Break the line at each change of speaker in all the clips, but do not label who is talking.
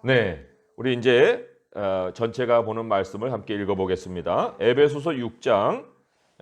네, 우리 이제 전체가 보는 말씀을 함께 읽어보겠습니다. 에베소서 6장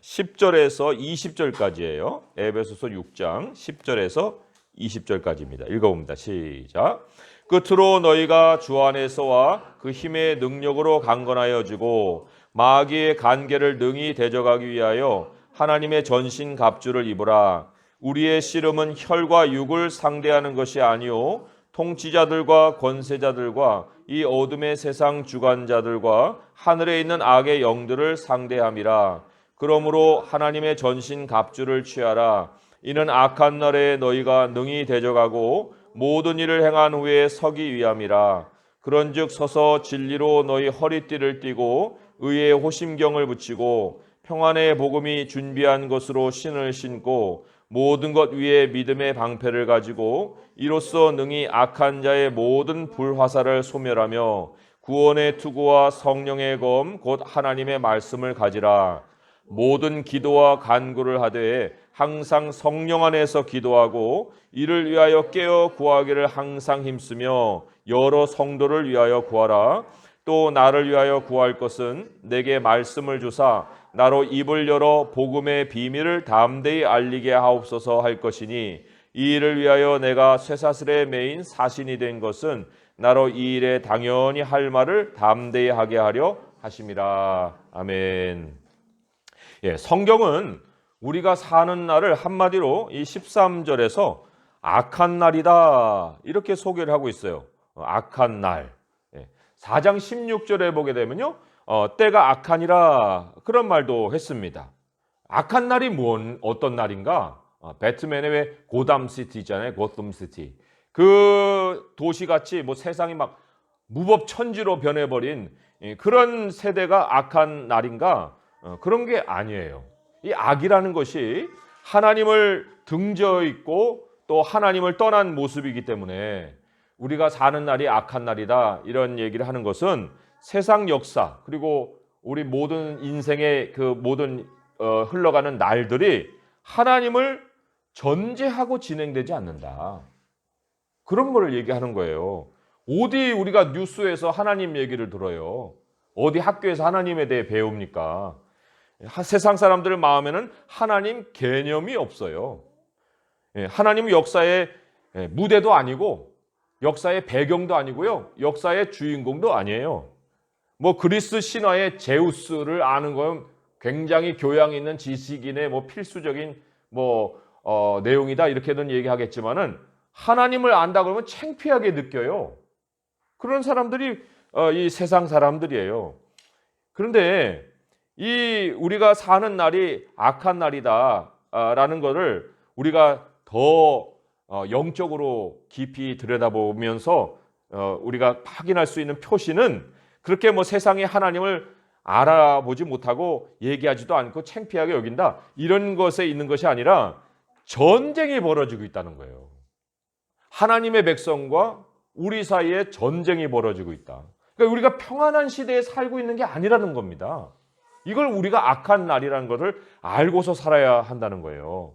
10절에서 20절까지예요. 에베소서 6장 10절에서 20절까지입니다. 읽어봅니다. 시작. 끝으로 너희가 주 안에서와 그 힘의 능력으로 강건하여지고 마귀의 간계를 능히 대적하기 위하여 하나님의 전신 갑주를 입으라. 우리의 씨름은 혈과 육을 상대하는 것이 아니요 통치자들과 권세자들과 이 어둠의 세상 주관자들과 하늘에 있는 악의 영들을 상대함이라. 그러므로 하나님의 전신 갑주를 취하라. 이는 악한 날에 너희가 능히 대적하고 모든 일을 행한 후에 서기 위함이라. 그런즉 서서 진리로 너희 허리띠를 띠고 의의 호심경을 붙이고 평안의 복음이 준비한 것으로 신을 신고 모든 것 위에 믿음의 방패를 가지고 이로써 능히 악한 자의 모든 불화살을 소멸하며 구원의 투구와 성령의 검 곧 하나님의 말씀을 가지라. 모든 기도와 간구를 하되 항상 성령 안에서 기도하고 이를 위하여 깨어 구하기를 항상 힘쓰며 여러 성도를 위하여 구하라. 또 나를 위하여 구할 것은 내게 말씀을 주사 나로 입을 열어 복음의 비밀을 담대히 알리게 하옵소서 할 것이니 이 일을 위하여 내가 쇠사슬에 매인 사신이 된 것은 나로 이 일에 당연히 할 말을 담대히 하게 하려 하심이라. 아멘. 예, 성경은 우리가 사는 날을 한마디로 이 13절에서 악한 날이다 이렇게 소개를 하고 있어요. 악한 날. 4장 16절에 보게 되면요. 때가 악하니라 그런 말도 했습니다. 악한 날이 어떤 날인가? 배트맨의 왜 고담시티 있잖아요. 고담시티. 그 도시같이 뭐 세상이 막 무법천지로 변해버린 그런 세대가 악한 날인가? 그런 게 아니에요. 이 악이라는 것이 하나님을 등져 있고 또 하나님을 떠난 모습이기 때문에 우리가 사는 날이 악한 날이다 이런 얘기를 하는 것은 세상 역사 그리고 우리 모든 인생의 그 모든 흘러가는 날들이 하나님을 전제하고 진행되지 않는다. 그런 거를 얘기하는 거예요. 어디 우리가 뉴스에서 하나님 얘기를 들어요. 어디 학교에서 하나님에 대해 배웁니까? 세상 사람들 마음에는 하나님 개념이 없어요. 하나님은 역사의 무대도 아니고 역사의 배경도 아니고요. 역사의 주인공도 아니에요. 뭐 그리스 신화의 제우스를 아는 건 굉장히 교양 있는 지식인의 뭐 필수적인 내용이다 이렇게는 얘기하겠지만은 하나님을 안다 그러면 창피하게 느껴요. 그런 사람들이 이 세상 사람들이에요. 그런데 이 우리가 사는 날이 악한 날이다라는 것을 우리가 더 영적으로 깊이 들여다보면서 우리가 확인할 수 있는 표시는 그렇게 뭐 세상에 하나님을 알아보지 못하고 얘기하지도 않고 창피하게 여긴다 이런 것에 있는 것이 아니라 전쟁이 벌어지고 있다는 거예요. 하나님의 백성과 우리 사이에 전쟁이 벌어지고 있다. 그러니까 우리가 평안한 시대에 살고 있는 게 아니라는 겁니다. 이걸 우리가 악한 날이라는 것을 알고서 살아야 한다는 거예요.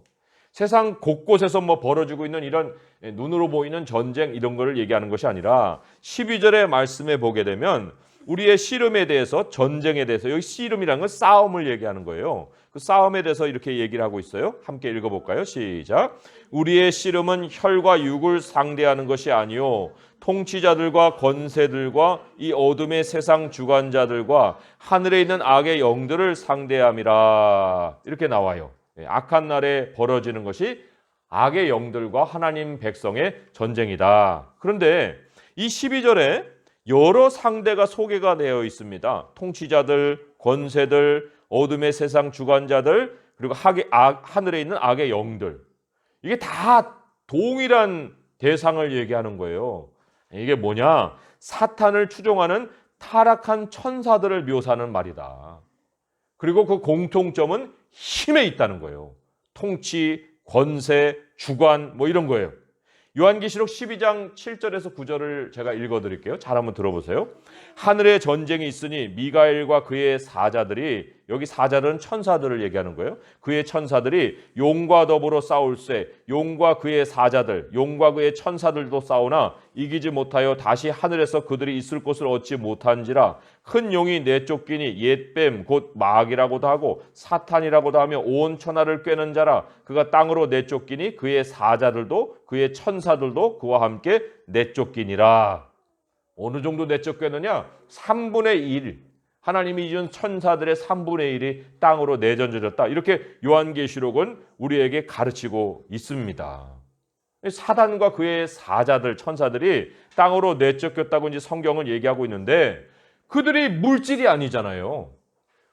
세상 곳곳에서 뭐 벌어지고 있는 이런 눈으로 보이는 전쟁 이런 거를 얘기하는 것이 아니라 12절의 말씀에 보게 되면 우리의 씨름에 대해서 전쟁에 대해서 여기 씨름이라는 건 싸움을 얘기하는 거예요. 그 싸움에 대해서 이렇게 얘기를 하고 있어요. 함께 읽어볼까요? 시작. 우리의 씨름은 혈과 육을 상대하는 것이 아니요 통치자들과 권세들과 이 어둠의 세상 주관자들과 하늘에 있는 악의 영들을 상대함이라 이렇게 나와요. 악한 날에 벌어지는 것이 악의 영들과 하나님 백성의 전쟁이다. 그런데 이 12절에 여러 상대가 소개가 되어 있습니다. 통치자들, 권세들, 어둠의 세상 주관자들, 그리고 하늘에 있는 악의 영들. 이게 다 동일한 대상을 얘기하는 거예요. 이게 뭐냐? 사탄을 추종하는 타락한 천사들을 묘사하는 말이다. 그리고 그 공통점은 힘에 있다는 거예요. 통치, 권세, 주관 뭐 이런 거예요. 요한계시록 12장 7절에서 9절을 제가 읽어드릴게요. 잘 한번 들어보세요. 하늘에 전쟁이 있으니 미가엘과 그의 사자들이 여기 사자들은 천사들을 얘기하는 거예요. 그의 천사들이 용과 더불어 싸울세 용과 그의 사자들 용과 그의 천사들도 싸우나 이기지 못하여 다시 하늘에서 그들이 있을 곳을 얻지 못한지라 큰 용이 내쫓기니 옛뱀 곧 마귀라고도 하고 사탄이라고도 하며 온 천하를 꿰는 자라 그가 땅으로 내쫓기니 그의 사자들도 그의 천사들도 그와 함께 내쫓기니라. 어느 정도 내쫓겼느냐? 3분의 1. 하나님이 지은 천사들의 3분의 1이 땅으로 내던져졌다. 이렇게 요한계시록은 우리에게 가르치고 있습니다. 사단과 그의 사자들, 천사들이 땅으로 내쫓겼다고 이제 성경은 얘기하고 있는데 그들이 물질이 아니잖아요.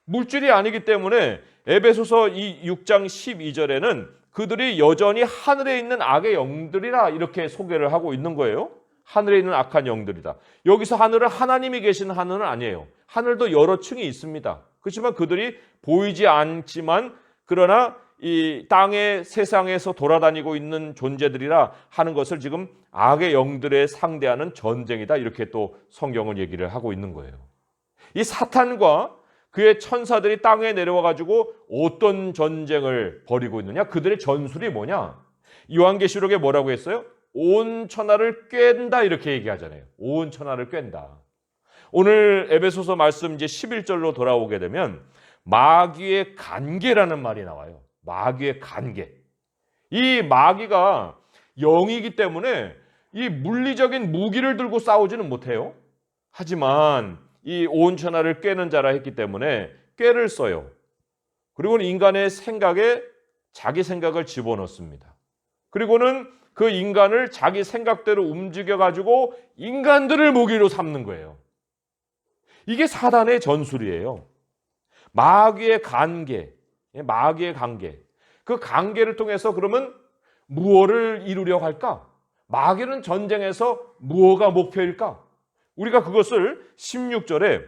물질이 아니기 때문에 에베소서 6장 12절에는 그들이 여전히 하늘에 있는 악의 영들이라 이렇게 소개를 하고 있는 거예요. 하늘에 있는 악한 영들이다. 여기서 하늘은 하나님이 계신 하늘은 아니에요. 하늘도 여러 층이 있습니다. 그렇지만 그들이 보이지 않지만 그러나 이 땅의 세상에서 돌아다니고 있는 존재들이라 하는 것을 지금 악의 영들에 상대하는 전쟁이다. 이렇게 또 성경은 얘기를 하고 있는 거예요. 이 사탄과 그의 천사들이 땅에 내려와 가지고 어떤 전쟁을 벌이고 있느냐? 그들의 전술이 뭐냐? 요한계시록에 뭐라고 했어요? 온 천하를 꿰는다 이렇게 얘기하잖아요. 온 천하를 꿰는다. 오늘 에베소서 말씀 이제 11절로 돌아오게 되면 마귀의 간계라는 말이 나와요. 마귀의 간계. 이 마귀가 영이기 때문에 이 물리적인 무기를 들고 싸우지는 못해요. 하지만 이 온 천하를 꿰는 자라 했기 때문에 꾀를 써요. 그리고는 인간의 생각에 자기 생각을 집어넣습니다. 그리고는 그 인간을 자기 생각대로 움직여가지고 인간들을 무기로 삼는 거예요. 이게 사단의 전술이에요. 마귀의 관계, 마귀의 관계. 그 관계를 통해서 그러면 무엇을 이루려고 할까? 마귀는 전쟁에서 무엇가 목표일까? 우리가 그것을 16절에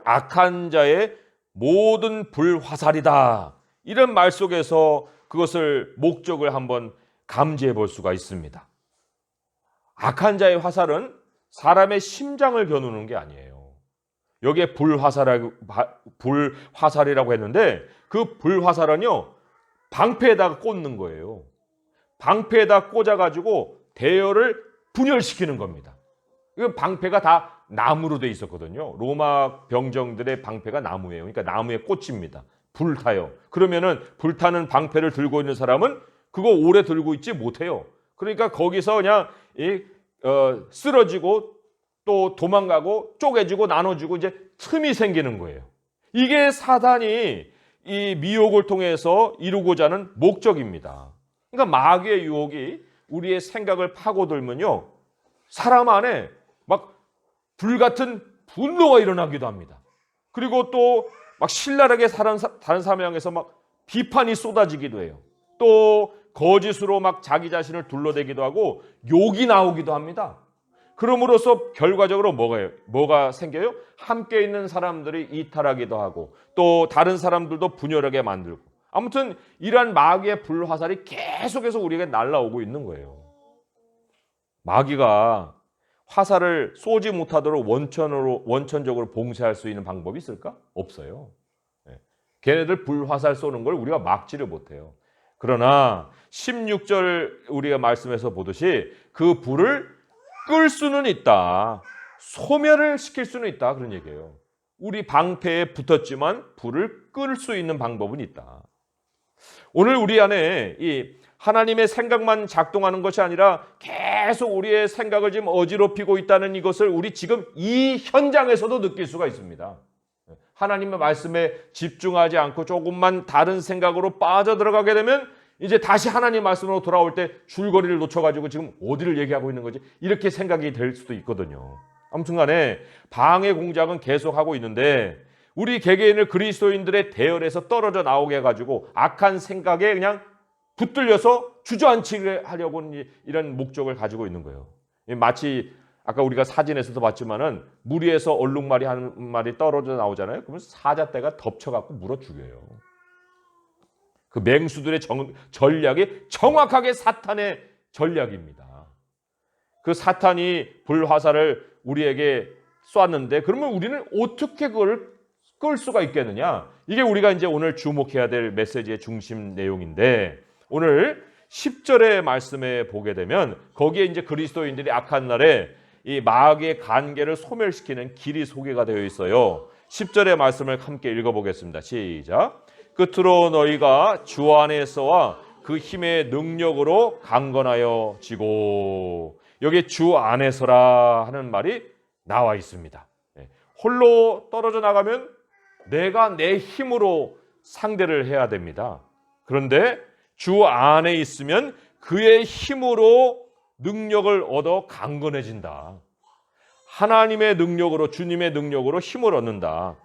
악한 자의 모든 불화살이다. 이런 말 속에서 그것을 목적을 한번 감지해 볼 수가 있습니다. 악한 자의 화살은 사람의 심장을 겨누는 게 아니에요. 여기에 불화살이라고 했는데 그 불화살은요 방패에다가 꽂는 거예요. 방패에다 꽂아가지고 대열을 분열시키는 겁니다. 이 방패가 다 나무로 돼 있었거든요. 로마 병정들의 방패가 나무예요. 그러니까 나무에 꽂힙니다. 불타요. 그러면은 불타는 방패를 들고 있는 사람은 그거 오래 들고 있지 못해요. 그러니까 거기서 그냥 쓰러지고 또 도망가고 쪼개지고 나눠지고 이제 틈이 생기는 거예요. 이게 사단이 이 미혹을 통해서 이루고자 하는 목적입니다. 그러니까 마귀의 유혹이 우리의 생각을 파고들면요. 사람 안에 막 불같은 분노가 일어나기도 합니다. 그리고 또 막 신랄하게 다른 사람을 향해서 막 비판이 쏟아지기도 해요. 또 거짓으로 막 자기 자신을 둘러대기도 하고 욕이 나오기도 합니다. 그럼으로써 결과적으로 뭐가 생겨요? 함께 있는 사람들이 이탈하기도 하고 또 다른 사람들도 분열하게 만들고 아무튼 이러한 마귀의 불화살이 계속해서 우리에게 날아오고 있는 거예요. 마귀가 화살을 쏘지 못하도록 원천적으로 봉쇄할 수 있는 방법이 있을까? 없어요. 걔네들 불화살 쏘는 걸 우리가 막지를 못해요. 그러나 16절 우리가 말씀에서 보듯이 그 불을 끌 수는 있다. 소멸을 시킬 수는 있다. 그런 얘기예요. 우리 방패에 붙었지만 불을 끌 수 있는 방법은 있다. 오늘 우리 안에 이 하나님의 생각만 작동하는 것이 아니라 계속 우리의 생각을 지금 어지럽히고 있다는 이것을 우리 지금 이 현장에서도 느낄 수가 있습니다. 하나님의 말씀에 집중하지 않고 조금만 다른 생각으로 빠져들어가게 되면 이제 다시 하나님 말씀으로 돌아올 때 줄거리를 놓쳐가지고 지금 어디를 얘기하고 있는 거지? 이렇게 생각이 될 수도 있거든요. 아무튼 간에 방해 공작은 계속하고 있는데 우리 개개인을 그리스도인들의 대열에서 떨어져 나오게 해가지고 악한 생각에 그냥 붙들려서 주저앉히게 하려고 이런 목적을 가지고 있는 거예요. 마치 아까 우리가 사진에서도 봤지만은 물 위에서 얼룩말이 한 마리 떨어져 나오잖아요. 그러면 사자떼가 덮쳐갖고 물어 죽여요. 그 맹수들의 전략이 정확하게 사탄의 전략입니다. 그 사탄이 불화살을 우리에게 쐈는데 그러면 우리는 어떻게 그걸 끌 수가 있겠느냐? 이게 우리가 이제 오늘 주목해야 될 메시지의 중심 내용인데, 오늘 10절의 말씀에 보게 되면 거기에 이제 그리스도인들이 악한 날에 이 마귀의 관계를 소멸시키는 길이 소개가 되어 있어요. 10절의 말씀을 함께 읽어보겠습니다. 시작. 끝으로 너희가 주 안에서와 그 힘의 능력으로 강건하여 지고, 여기 주 안에서라 하는 말이 나와 있습니다. 홀로 떨어져 나가면 내가 내 힘으로 상대를 해야 됩니다. 그런데 주 안에 있으면 그의 힘으로 능력을 얻어 강건해진다. 하나님의 능력으로, 주님의 능력으로 힘을 얻는다.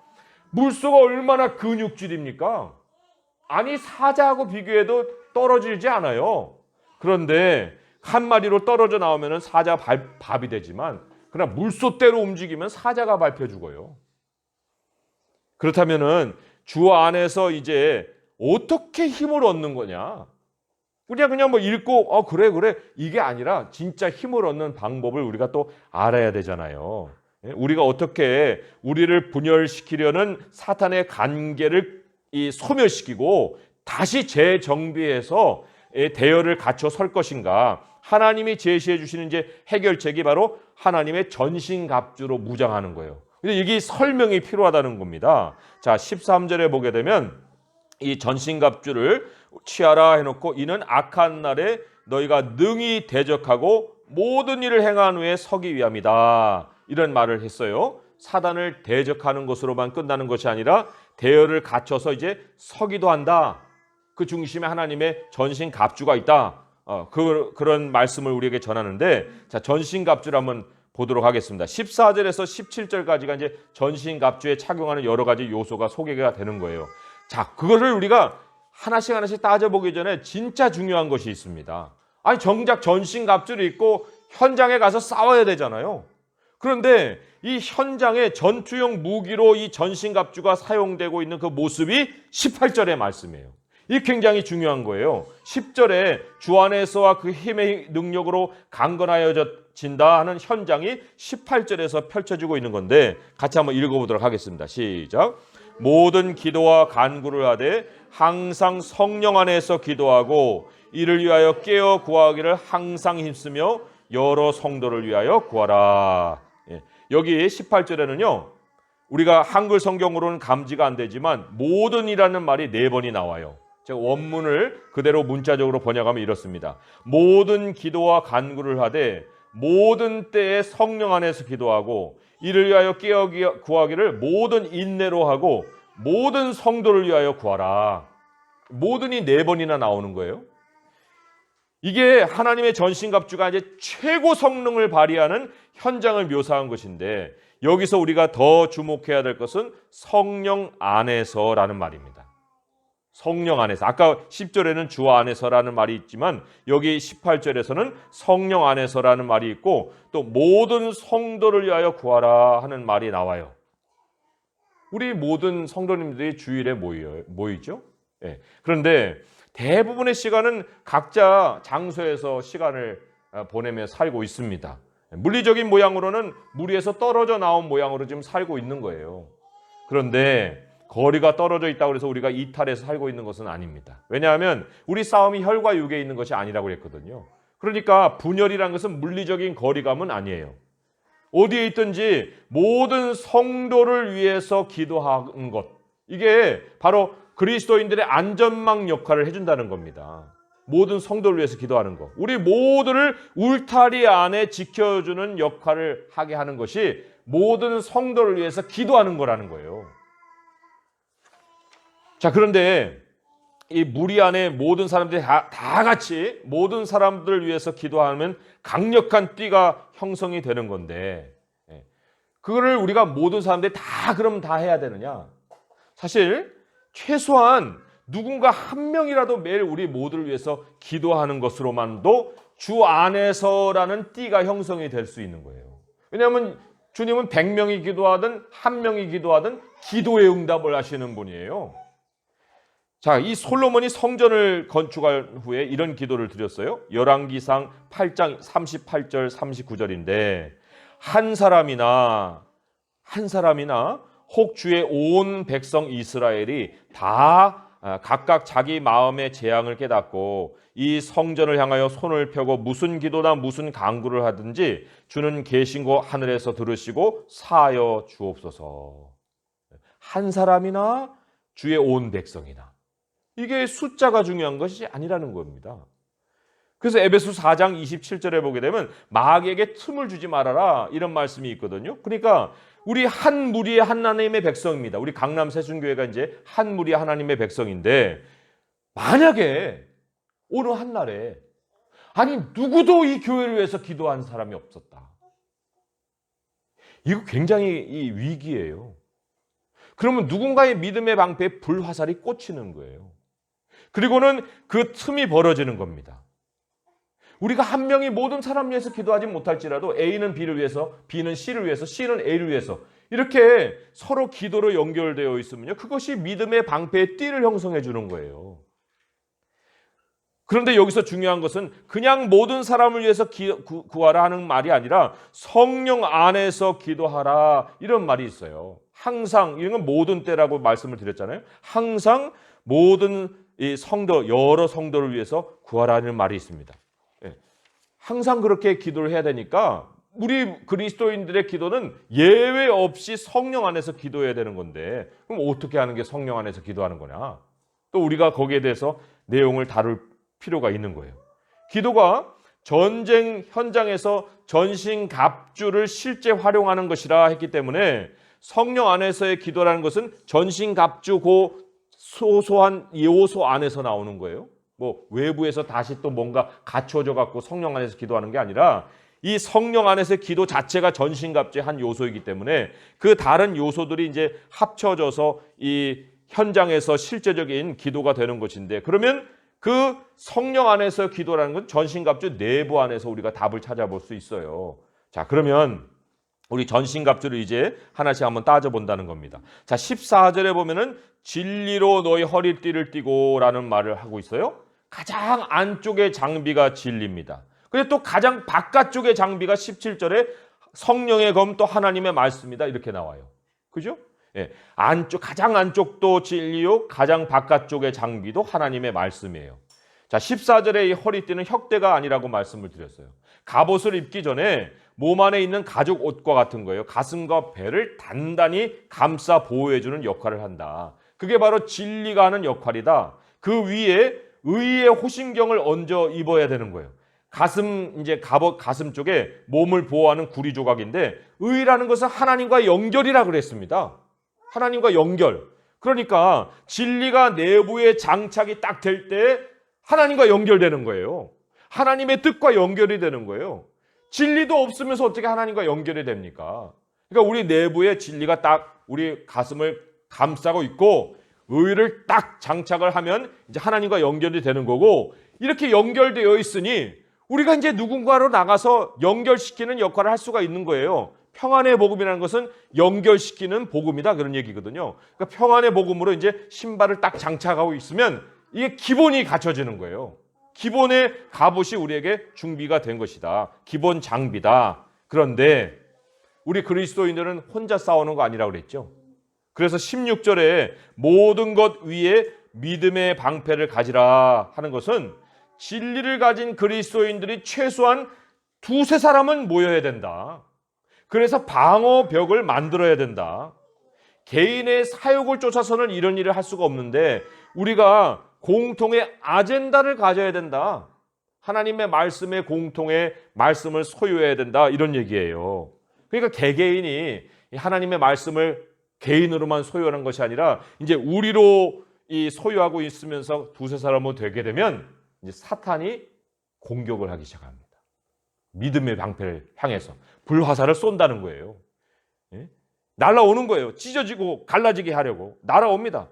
물소가 얼마나 근육질입니까? 아니, 사자하고 비교해도 떨어지지 않아요. 그런데 한 마리로 떨어져 나오면 사자 밥이 되지만, 그러나 물소대로 움직이면 사자가 밟혀 죽어요. 그렇다면은 주 안에서 이제 어떻게 힘을 얻는 거냐? 그냥 뭐 읽고 그래 이게 아니라 진짜 힘을 얻는 방법을 우리가 또 알아야 되잖아요. 우리가 어떻게 우리를 분열시키려는 사탄의 관계를 소멸시키고 다시 재정비해서 대열을 갖춰 설 것인가? 하나님이 제시해 주시는 이제 해결책이 바로 하나님의 전신갑주로 무장하는 거예요. 근데 이게 설명이 필요하다는 겁니다. 자, 13절에 보게 되면 이 전신갑주를 취하라 해놓고, 이는 악한 날에 너희가 능히 대적하고 모든 일을 행한 후에 서기 위함이다, 이런 말을 했어요. 사단을 대적하는 것으로만 끝나는 것이 아니라 대열을 갖춰서 이제 서기도 한다. 그 중심에 하나님의 전신갑주가 있다. 그런 말씀을 우리에게 전하는데, 자, 전신갑주를 한번 보도록 하겠습니다. 14절에서 17절까지가 이제 전신갑주에 착용하는 여러 가지 요소가 소개가 되는 거예요. 자, 그거를 우리가 하나씩 따져보기 전에 진짜 중요한 것이 있습니다. 아니, 정작 전신갑주를 입고 현장에 가서 싸워야 되잖아요. 그런데 이 현장에 전투용 무기로 이 전신갑주가 사용되고 있는 그 모습이 18절의 말씀이에요. 이게 굉장히 중요한 거예요. 10절에 주 안에서와 그 힘의 능력으로 강건하여진다 하는 현장이 18절에서 펼쳐지고 있는 건데, 같이 한번 읽어보도록 하겠습니다. 시작. 모든 기도와 간구를 하되 항상 성령 안에서 기도하고 이를 위하여 깨어 구하기를 항상 힘쓰며 여러 성도를 위하여 구하라. 여기 18절에는요, 우리가 한글 성경으로는 감지가 안 되지만 모든이라는 말이 4번이 나와요. 제가 원문을 그대로 문자적으로 번역하면 이렇습니다. 모든 기도와 간구를 하되 모든 때에 성령 안에서 기도하고 이를 위하여 깨어 구하기를 모든 인내로 하고 모든 성도를 위하여 구하라. 모든이 4번이나 나오는 거예요. 이게 하나님의 전신갑주가 이제 최고 성능을 발휘하는 현장을 묘사한 것인데, 여기서 우리가 더 주목해야 될 것은 성령 안에서라는 말입니다. 성령 안에서. 아까 10절에는 주 안에서라는 말이 있지만 여기 18절에서는 성령 안에서라는 말이 있고, 또 모든 성도를 위하여 구하라 하는 말이 나와요. 우리 모든 성도님들이 주일에 모이죠. 네. 그런데 대부분의 시간은 각자 장소에서 시간을 보내며 살고 있습니다. 물리적인 모양으로는 무리에서 떨어져 나온 모양으로 지금 살고 있는 거예요. 그런데 거리가 떨어져 있다고 해서 우리가 이탈해서 살고 있는 것은 아닙니다. 왜냐하면 우리 싸움이 혈과 육에 있는 것이 아니라고 했거든요. 그러니까 분열이라는 것은 물리적인 거리감은 아니에요. 어디에 있든지 모든 성도를 위해서 기도하는 것, 이게 바로 그리스도인들의 안전망 역할을 해준다는 겁니다. 모든 성도를 위해서 기도하는 것, 우리 모두를 울타리 안에 지켜주는 역할을 하게 하는 것이 모든 성도를 위해서 기도하는 거라는 거예요. 자, 그런데 이 무리 안에 모든 사람들이 다 같이 모든 사람들을 위해서 기도하면 강력한 띠가 형성이 되는 건데, 그거를 우리가 모든 사람들이 그럼 다 해야 되느냐? 사실 최소한 누군가 한 명이라도 매일 우리 모두를 위해서 기도하는 것으로만도 주 안에서라는 띠가 형성이 될 수 있는 거예요. 왜냐하면 주님은 100명이 기도하든 1명이 기도하든 기도의 응답을 하시는 분이에요. 자, 이 솔로몬이 성전을 건축한 후에 이런 기도를 드렸어요. 열왕기상 8장 38절 39절인데 한 사람이나 혹 주의 온 백성 이스라엘이 다 각각 자기 마음의 재앙을 깨닫고 이 성전을 향하여 손을 펴고 무슨 기도나 무슨 간구를 하든지 주는 계신 곳 하늘에서 들으시고 사하여 주옵소서. 한 사람이나 주의 온 백성이나. 이게 숫자가 중요한 것이 아니라는 겁니다. 그래서 에베소 4장 27절에 보게 되면 마귀에게 틈을 주지 말아라 이런 말씀이 있거든요. 그러니까 우리 한 무리의 하나님의 백성입니다. 우리 강남 새순교회가 이제 한 무리의 하나님의 백성인데 만약에 어느 한날에 아니 누구도 이 교회를 위해서 기도한 사람이 없었다. 이거 굉장히 이 위기예요. 그러면 누군가의 믿음의 방패에 불화살이 꽂히는 거예요. 그리고는 그 틈이 벌어지는 겁니다. 우리가 한 명이 모든 사람 위해서 기도하지 못할지라도 A는 B를 위해서, B는 C를 위해서, C는 A를 위해서 이렇게 서로 기도로 연결되어 있으면요. 그것이 믿음의 방패의 띠를 형성해 주는 거예요. 그런데 여기서 중요한 것은 그냥 모든 사람을 위해서 구하라 하는 말이 아니라 성령 안에서 기도하라 이런 말이 있어요. 항상 이런 건 모든 때라고 말씀을 드렸잖아요. 항상 모든 이 성도, 여러 성도를 위해서 구하라는 말이 있습니다. 항상 그렇게 기도를 해야 되니까 우리 그리스도인들의 기도는 예외 없이 성령 안에서 기도해야 되는 건데 그럼 어떻게 하는 게 성령 안에서 기도하는 거냐? 또 우리가 거기에 대해서 내용을 다룰 필요가 있는 거예요. 기도가 전쟁 현장에서 전신갑주를 실제 활용하는 것이라 했기 때문에 성령 안에서의 기도라는 것은 전신갑주 그 소소한 요소 안에서 나오는 거예요. 뭐 외부에서 다시 또 뭔가 갖춰져 갖고 성령 안에서 기도하는 게 아니라 이 성령 안에서의 기도 자체가 전신갑주의 한 요소이기 때문에 그 다른 요소들이 이제 합쳐져서 이 현장에서 실제적인 기도가 되는 것인데 그러면 그 성령 안에서 기도라는 건 전신갑주 내부 안에서 우리가 답을 찾아볼 수 있어요. 자, 그러면 우리 전신갑주를 이제 하나씩 한번 따져본다는 겁니다. 자, 14절에 보면은 진리로 너희 허리띠를 띠고 라는 말을 하고 있어요. 가장 안쪽의 장비가 진리입니다. 그리고 또 가장 바깥쪽의 장비가 17절에 성령의 검 또 하나님의 말씀이다 이렇게 나와요. 그죠? 예, 가장 안쪽도 진리요, 가장 바깥쪽의 장비도 하나님의 말씀이에요. 자, 14절에 이 허리띠는 혁대가 아니라고 말씀을 드렸어요. 갑옷을 입기 전에 몸 안에 있는 가죽 옷과 같은 거예요. 가슴과 배를 단단히 감싸 보호해주는 역할을 한다. 그게 바로 진리가 하는 역할이다. 그 위에 의의 호심경을 얹어 입어야 되는 거예요. 갑옷 가슴 쪽에 몸을 보호하는 구리 조각인데 의라는 것은 하나님과 연결이라 그랬습니다. 하나님과 연결. 그러니까 진리가 내부에 장착이 딱 될 때 하나님과 연결되는 거예요. 하나님의 뜻과 연결이 되는 거예요. 진리도 없으면서 어떻게 하나님과 연결이 됩니까? 그러니까 우리 내부에 진리가 딱 우리 가슴을 감싸고 있고 의를 딱 장착을 하면 이제 하나님과 연결이 되는 거고 이렇게 연결되어 있으니 우리가 이제 누군가로 나가서 연결시키는 역할을 할 수가 있는 거예요. 평안의 복음이라는 것은 연결시키는 복음이다 그런 얘기거든요. 그러니까 평안의 복음으로 이제 신발을 딱 장착하고 있으면 이게 기본이 갖춰지는 거예요. 기본의 갑옷이 우리에게 준비가 된 것이다. 기본 장비다. 그런데 우리 그리스도인들은 혼자 싸우는 거 아니라고 그랬죠. 그래서 16절에 모든 것 위에 믿음의 방패를 가지라 하는 것은 진리를 가진 그리스도인들이 최소한 두세 사람은 모여야 된다. 그래서 방어벽을 만들어야 된다. 개인의 사욕을 쫓아서는 이런 일을 할 수가 없는데 우리가 공통의 아젠다를 가져야 된다. 하나님의 말씀에 공통의 말씀을 소유해야 된다. 이런 얘기예요. 그러니까 개개인이 하나님의 말씀을 개인으로만 소유하는 것이 아니라 이제 우리로 이 소유하고 있으면서 두세 사람은 되게 되면 이제 사탄이 공격을 하기 시작합니다. 믿음의 방패를 향해서 불화살을 쏜다는 거예요. 예? 날아오는 거예요. 찢어지고 갈라지게 하려고 날아옵니다.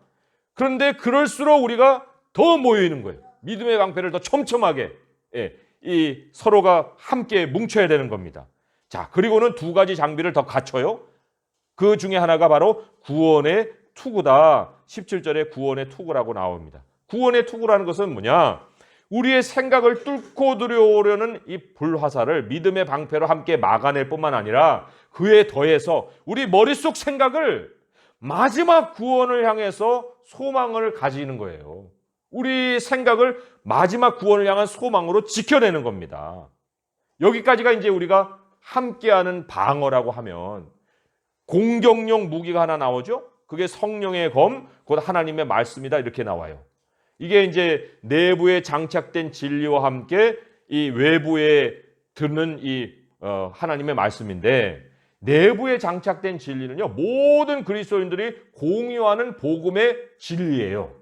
그런데 그럴수록 우리가 더 모이는 거예요. 믿음의 방패를 더 촘촘하게 이 서로가 함께 뭉쳐야 되는 겁니다. 자, 그리고는 두 가지 장비를 더 갖춰요. 그 중에 하나가 바로 구원의 투구다. 17절에 구원의 투구라고 나옵니다. 구원의 투구라는 것은 뭐냐? 우리의 생각을 뚫고 들어오려는 이 불화살을 믿음의 방패로 함께 막아낼 뿐만 아니라 그에 더해서 우리 머릿속 생각을 마지막 구원을 향해서 소망을 가지는 거예요. 우리 생각을 마지막 구원을 향한 소망으로 지켜내는 겁니다. 여기까지가 이제 우리가 함께하는 방어라고 하면 공격용 무기가 하나 나오죠. 그게 성령의 검, 곧 하나님의 말씀이다 이렇게 나와요. 이게 이제 내부에 장착된 진리와 함께 이 외부에 듣는 이 하나님의 말씀인데, 내부에 장착된 진리는요, 모든 그리스도인들이 공유하는 복음의 진리예요.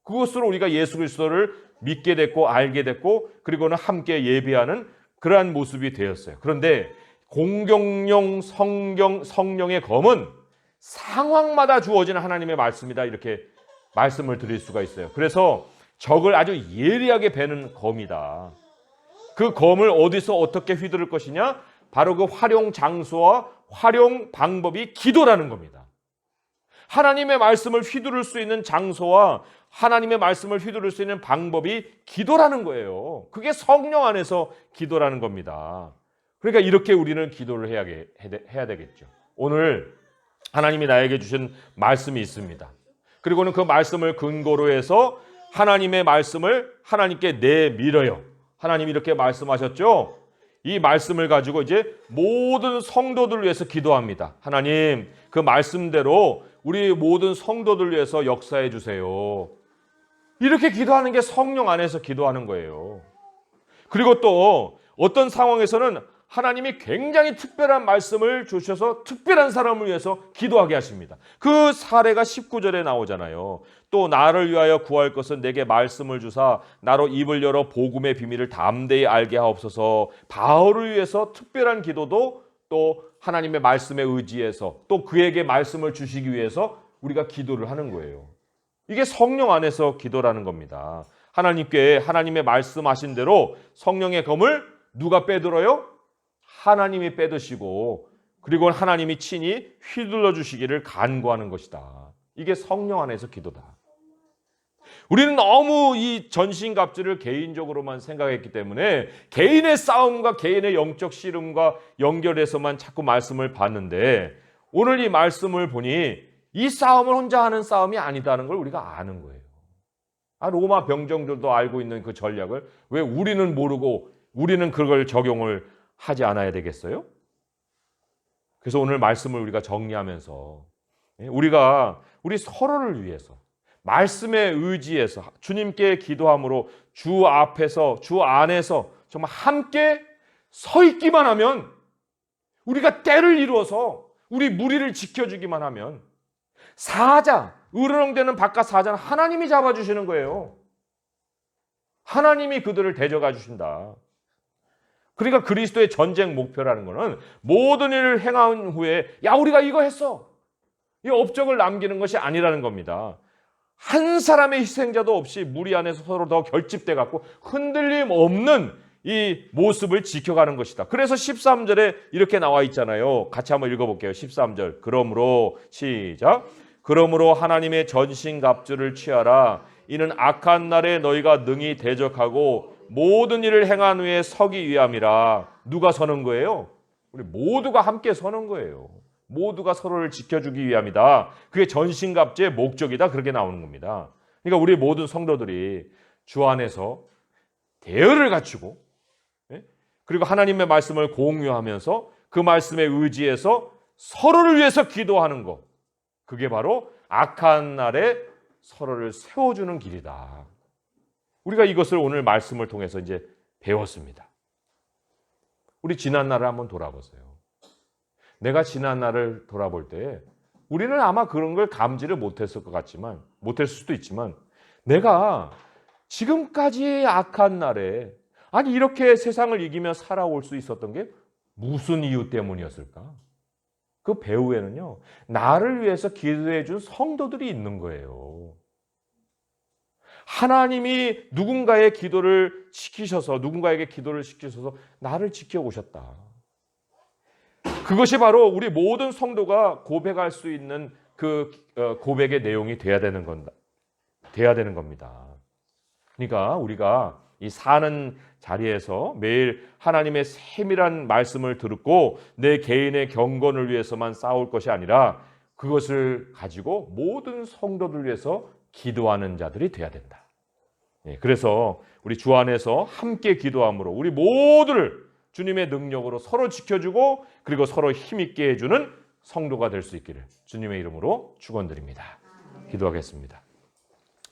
그것으로 우리가 예수 그리스도를 믿게 됐고 알게 됐고 그리고는 함께 예배하는 그러한 모습이 되었어요. 그런데 공격용 성령의 검은 상황마다 주어지는 하나님의 말씀이다 이렇게 말씀을 드릴 수가 있어요. 그래서 적을 아주 예리하게 베는 검이다. 그 검을 어디서 어떻게 휘두를 것이냐? 바로 그 활용 장소와 활용 방법이 기도라는 겁니다. 하나님의 말씀을 휘두를 수 있는 장소와 하나님의 말씀을 휘두를 수 있는 방법이 기도라는 거예요. 그게 성령 안에서 기도라는 겁니다. 그러니까 이렇게 우리는 기도를 해야 되겠죠. 오늘 하나님이 나에게 주신 말씀이 있습니다. 그리고는 그 말씀을 근거로 해서 하나님의 말씀을 하나님께 내밀어요. 하나님이 이렇게 말씀하셨죠. 이 말씀을 가지고 이제 모든 성도들을 위해서 기도합니다. 하나님, 그 말씀대로 우리 모든 성도들을 위해서 역사해 주세요. 이렇게 기도하는 게 성령 안에서 기도하는 거예요. 그리고 또 어떤 상황에서는 하나님이 굉장히 특별한 말씀을 주셔서 특별한 사람을 위해서 기도하게 하십니다. 그 사례가 19절에 나오잖아요. 또 나를 위하여 구할 것은 내게 말씀을 주사 나로 입을 열어 복음의 비밀을 담대히 알게 하옵소서. 바울을 위해서 특별한 기도도 또 하나님의 말씀에 의지해서 또 그에게 말씀을 주시기 위해서 우리가 기도를 하는 거예요. 이게 성령 안에서 기도라는 겁니다. 하나님께 하나님의 말씀하신 대로 성령의 검을 누가 빼들어요? 하나님이 빼드시고 그리고 하나님이 친히 휘둘러 주시기를 간구하는 것이다. 이게 성령 안에서 기도다. 우리는 너무 이 전신갑주를 개인적으로만 생각했기 때문에 개인의 싸움과 개인의 영적 씨름과 연결해서만 자꾸 말씀을 봤는데, 오늘 이 말씀을 보니 이 싸움을 혼자 하는 싸움이 아니다는 걸 우리가 아는 거예요. 로마 병정들도 알고 있는 그 전략을 왜 우리는 모르고 우리는 그걸 적용을 하지 않아야 되겠어요? 그래서 오늘 말씀을 우리가 정리하면서 우리 서로를 위해서 말씀에 의지해서 주님께 기도함으로 주 앞에서 주 안에서 정말 함께 서 있기만 하면, 우리가 때를 이루어서 우리 무리를 지켜주기만 하면 사자, 으르렁대는 바깥 사자는 하나님이 잡아주시는 거예요. 하나님이 그들을 데려가 주신다. 그러니까 그리스도의 전쟁 목표라는 것은 모든 일을 행한 후에 우리가 이거 했어, 이 업적을 남기는 것이 아니라는 겁니다. 한 사람의 희생자도 없이 무리 안에서 서로 더 결집돼 갖고 흔들림 없는 이 모습을 지켜가는 것이다. 그래서 13절에 이렇게 나와 있잖아요. 같이 한번 읽어볼게요. 13절. 그러므로 시작. 그러므로 하나님의 전신갑주를 취하라. 이는 악한 날에 너희가 능히 대적하고 모든 일을 행한 후에 서기 위함이라. 누가 서는 거예요? 우리 모두가 함께 서는 거예요. 모두가 서로를 지켜주기 위함이다. 그게 전신갑주의 목적이다. 그렇게 나오는 겁니다. 그러니까 우리 모든 성도들이 주 안에서 대열을 갖추고 그리고 하나님의 말씀을 공유하면서 그 말씀에 의지해서 서로를 위해서 기도하는 것, 그게 바로 악한 날에 서로를 세워주는 길이다. 우리가 이것을 오늘 말씀을 통해서 이제 배웠습니다. 우리 지난 날을 한번 돌아보세요. 내가 지난 날을 돌아볼 때 우리는 아마 그런 걸 감지를 못했을 수도 있지만, 내가 지금까지 악한 날에 이렇게 세상을 이기며 살아올 수 있었던 게 무슨 이유 때문이었을까? 그 배후에는요, 나를 위해서 기도해 준 성도들이 있는 거예요. 하나님이 누군가에게 기도를 시키셔서 나를 지켜오셨다. 그것이 바로 우리 모든 성도가 고백할 수 있는 그 고백의 내용이 돼야 되는 겁니다. 그러니까 우리가 이 사는 자리에서 매일 하나님의 세밀한 말씀을 듣고 내 개인의 경건을 위해서만 싸울 것이 아니라 그것을 가지고 모든 성도들 위해서 기도하는 자들이 돼야 된다. 그래서 우리 주 안에서 함께 기도함으로 우리 모두를 주님의 능력으로 서로 지켜주고 그리고 서로 힘있게 해주는 성도가 될 수 있기를 주님의 이름으로 축원드립니다. 기도하겠습니다.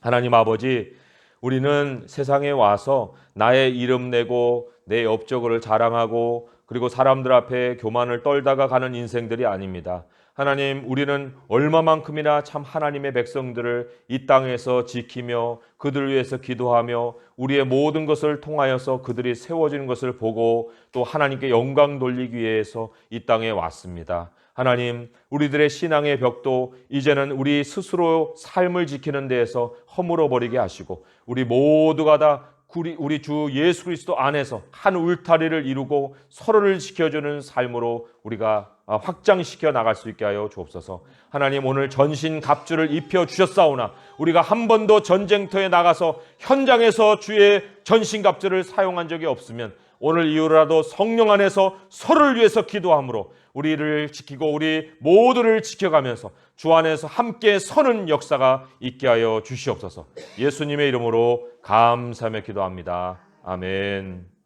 하나님 아버지, 우리는 세상에 와서 나의 이름 내고 내 업적을 자랑하고 그리고 사람들 앞에 교만을 떨다가 가는 인생들이 아닙니다. 하나님, 우리는 얼마만큼이나 참 하나님의 백성들을 이 땅에서 지키며 그들을 위해서 기도하며 우리의 모든 것을 통하여서 그들이 세워지는 것을 보고 또 하나님께 영광 돌리기 위해서 이 땅에 왔습니다. 하나님, 우리들의 신앙의 벽도 이제는 우리 스스로 삶을 지키는 데에서 허물어 버리게 하시고 우리 모두가 다 우리 주 예수 그리스도 안에서 한 울타리를 이루고 서로를 지켜주는 삶으로 우리가 확장시켜 나갈 수 있게 하여 주옵소서. 하나님, 오늘 전신갑주를 입혀 주셨사오나 우리가 한 번도 전쟁터에 나가서 현장에서 주의 전신갑주를 사용한 적이 없으면 오늘 이후라도 성령 안에서 서로를 위해서 기도함으로 우리를 지키고 우리 모두를 지켜가면서 주 안에서 함께 서는 역사가 있게 하여 주시옵소서. 예수님의 이름으로 감사하며 기도합니다. 아멘.